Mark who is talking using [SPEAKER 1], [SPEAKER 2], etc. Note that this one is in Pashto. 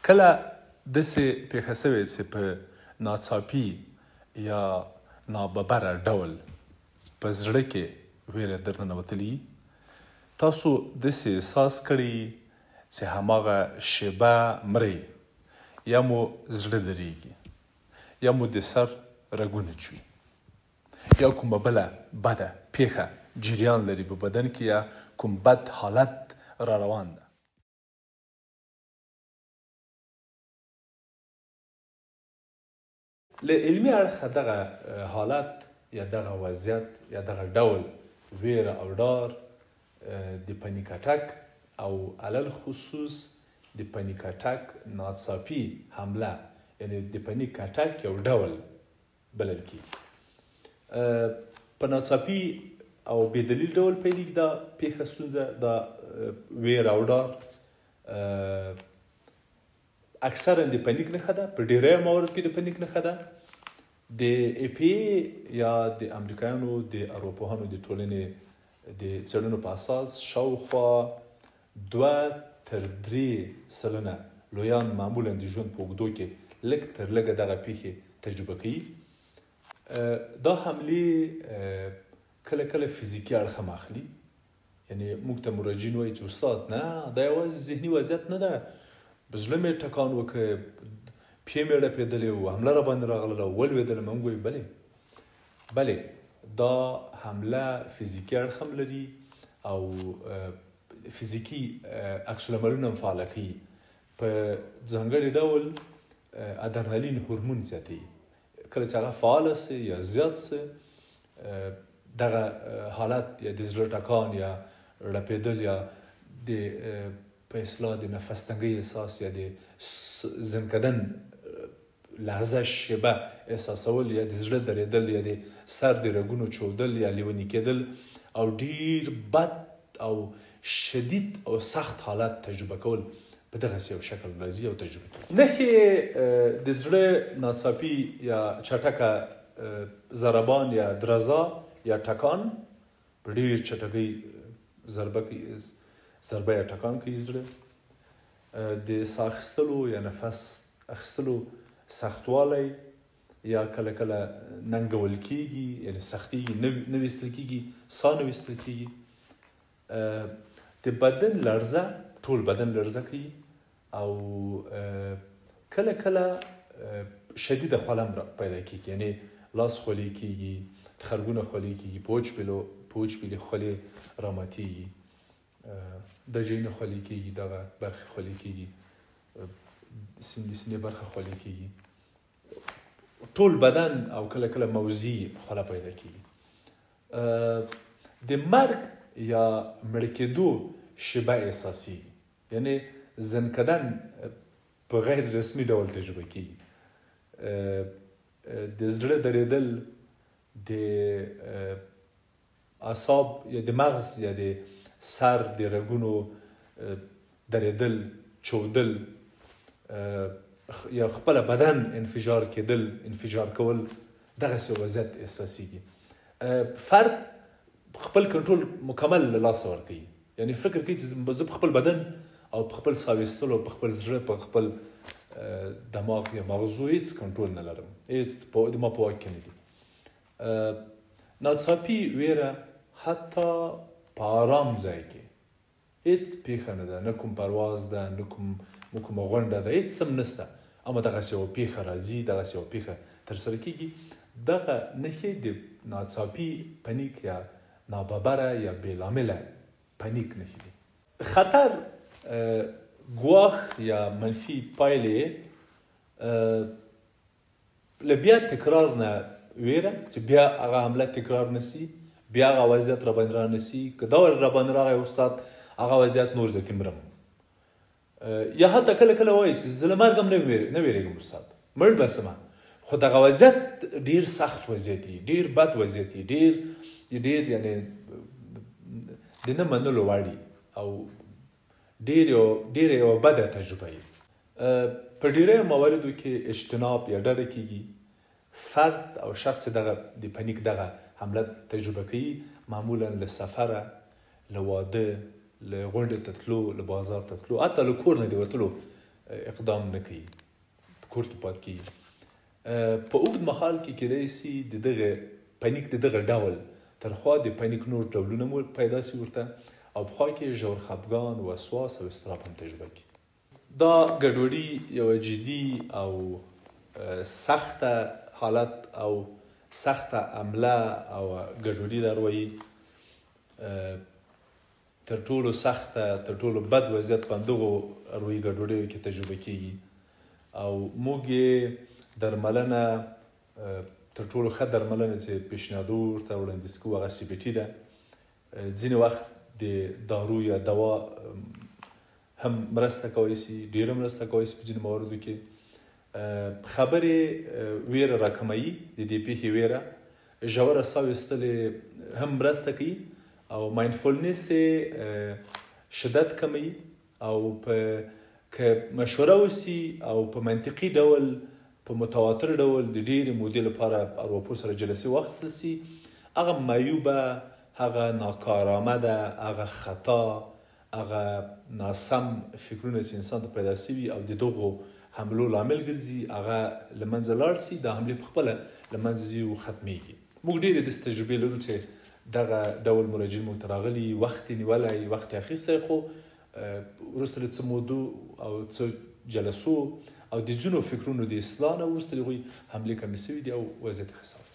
[SPEAKER 1] کله داسې پېښه سوې چې په ناڅاپي یا ناببره ډول په زړه کې ویره درننوتلي تاسو داسې احساس کړی چې هماغه شیبه مرئ یا مو زړه دریږي یا مو د سر رګونه چوي یا کومه بله بده پېښه جریان لري په بدن کې یا کوم بد حالت را روان ده. له علمي اړخه دغه حالت یا دغه وضعیت یا دغه ډول ویره او ډار د پنیک اټک او علل خصوص د پنیک اټک ناڅاپي حمله یعنی د پنیک اټک یو ډول بلل کیږي. په ناڅاپي او بې دلیل ډول پیلېږي دا پېښه ستونزه دا ویره او ډار اکثرا د پنیک نښه ده. په ډیری موارد کې د پنیک نښه ده. د ای پی ای یا د امریکایانو د ارواپوهانو د ټولنې د څېړنو په اساس شاوخوا 2-3% لویان معمولا د ژوند په اوږدو کې لږ تر لږه دغه پېښې تجربه کوي. دا حملې کله کله فزیکي اړخ هم اخلي. یعنې موږ ته مراجعین وایي چې استاد نه دا یوازې ذهني وضعیت نه ده، په زړه مې ټکان وکړ، پښې مې رپېدلې وه، حمله راباندې راغله، ولوېدلم. موږ وایو بلې دا حمله فزیکي اړخ هم لري او فزیکي عکس العملونه هم فعاله کوي. په ځانګړي ډول ادرنالین هورمون زیاتوي. کله چې هغه فعاله سي یا زیات سي دغه حالت یا د زړه ټکان یا رپېدل یا د په اصطلاح د نفس تنګۍ احساس یا د زنکدن لحظه شیبه احساسول یا د زړه درېدل یا د سر د رګونو چودل یا لیوني کېدل او ډیر بد او شدید او سخت حالت تجربه کول په دغسې یو شکل راځي او تجربه کوي. نښې د زړه ناڅاپي یا چټکه ضربان یا درزا یا ټکان په ډیر چټکۍ ضربه یا ټکان کوي زړه. د ساه اخیستلو یا نفس اخیستلو سختوالی یا کله کله ننګول کېږي یعنې سختېږي، نه ویستل کېږي، ساه نه ویستل کېږي. د بدن لړزه ټول بدن لړزه کوي او کله کله شدیده خوله هم پیدا کېږي. یعنې لاس خولې کېږي، خرګونه خولې کېږي، په وچ پیلې خولې راماتېږي، د جینه خولې کېږي، دغه برخې خولې کېږي، سینې برخه خولې کېږي، ټول بدن او کله کله موضعي خوله پیدا کېږي. د مرګ یا مړه کېدو شیبه احساسېږي. یعنې زنکدن په غیر رسمي ډول تجربه کېږي. د زړه درېدل، د اعصاب یا د مغز یا د سر د رګونو درېدل، چودل یا خپله بدن انفجار کول دغسې وضعیت احساسېږي. فرد خپل کنټرول مکمل له لاسه ورکوي. یعنې فکر کوي چې زه په خپل بدن او په خپل ساه ویستلو، په خپل زړه، په خپل دماغ یا مغزو هیڅ کنټرول نه لرم، هیڅ د ما په واک کې نه دي. ناڅاپي ویره حتی په آرام ځای کې هیڅ پېښه نه ده، نه کوم پرواز ده، نه کومه غونډه ده، هیڅ هم نشته، اما دغسې یوه پېښه راځي، دغسې یوه پېښه ترسره کېږي. دغه نښې د ناڅاپي پنیک یا ناببره یا بې لامله پنیک نښې دي. خطر ګواښ یا منفي پایلې له بیا تکرار نه ویره چې بیا هغه حمله تکرار نشي، بیا هغه وضعیت راباندې رانشي، که دا راباندې راغی استاد هغه وضعیت نور زیاتې مرم. یا حتی کله وایي چې زه له مرګ هم نه ویرېږم استاد، مړ به شمه، خو دغه وضعیت ډېر سخت وضعیت وي، ډېر بد وضعیت وي، ډېر یعنې د نه منلو وړ او ډېره یوه بده تجربه وي. په ډېری مواردو کې اجتناب یا ډډه کېږي. فرد او شخص دغه د پنیک دغه حمله تجربه کوي معمولا له سفره، له واده، له غونډې ته تلو، له بازار ته تلو، حتی له کور نه د وتلو اقدام نه کوي، په کور کې پاتې کېږي. په اوږد مهال کې کیدای شي د دغه پنیک د دغه ډول ترخوا د پنیک نور ډولونه مو پیدا شي ورته، او په خوا کې ژور خفګان، وسواس او اضطراب هم تجربه کړي. دا ګډوډي یوه جدي او سخته حالت او سخته عمله او ګډوډي در وایي. تر ټولو سخته، تر ټولو بد وضعیت په همدغو روحي ګډوډیو کې تجربه کېږي، او موږ یې درملنه تر ټولو ښه درملنه چې پیشنهادو ورته وړاندیز کوو هغه سی بي ټي ده. ځینې وخت د دارو یا دوا هم مرسته کولی شي، ډېره مرسته کولی شي په ځینې مواردو کې. خبرې ویره راکموي، د دې پیښې ویره. ژوره ساه ویستل هم مرسته کوي، او مایندفولنس شدت کموي، او که مشوره وسي او په منطقي ډول، په متواتر ډول د ډېرې مودې لپاره ارواپوه سره جلسې واخیستل سي، هغه معیوبه، هغه ناکارآمده، هغه خطا، هغه ناسم فکرونه چې انسان ته پیدا سوي او د دغو حملو لامل ګرځي، هغه له منځه لاړ سي، دا حملې پخپله له منځه ځي او ختمېږي. موږ ډېرې داسې تجربې لرو چې دغه ډول مراجعین موږ ته راغلي، وخت یې نیولی، وخت یې اخیستی، خو وروسته له څه مودو او څه جلسو او د ځینو فکرونو د اصلاح نه وروسته د هغوی حملې کمې سوي دي او وضعیت یې ښه سوی.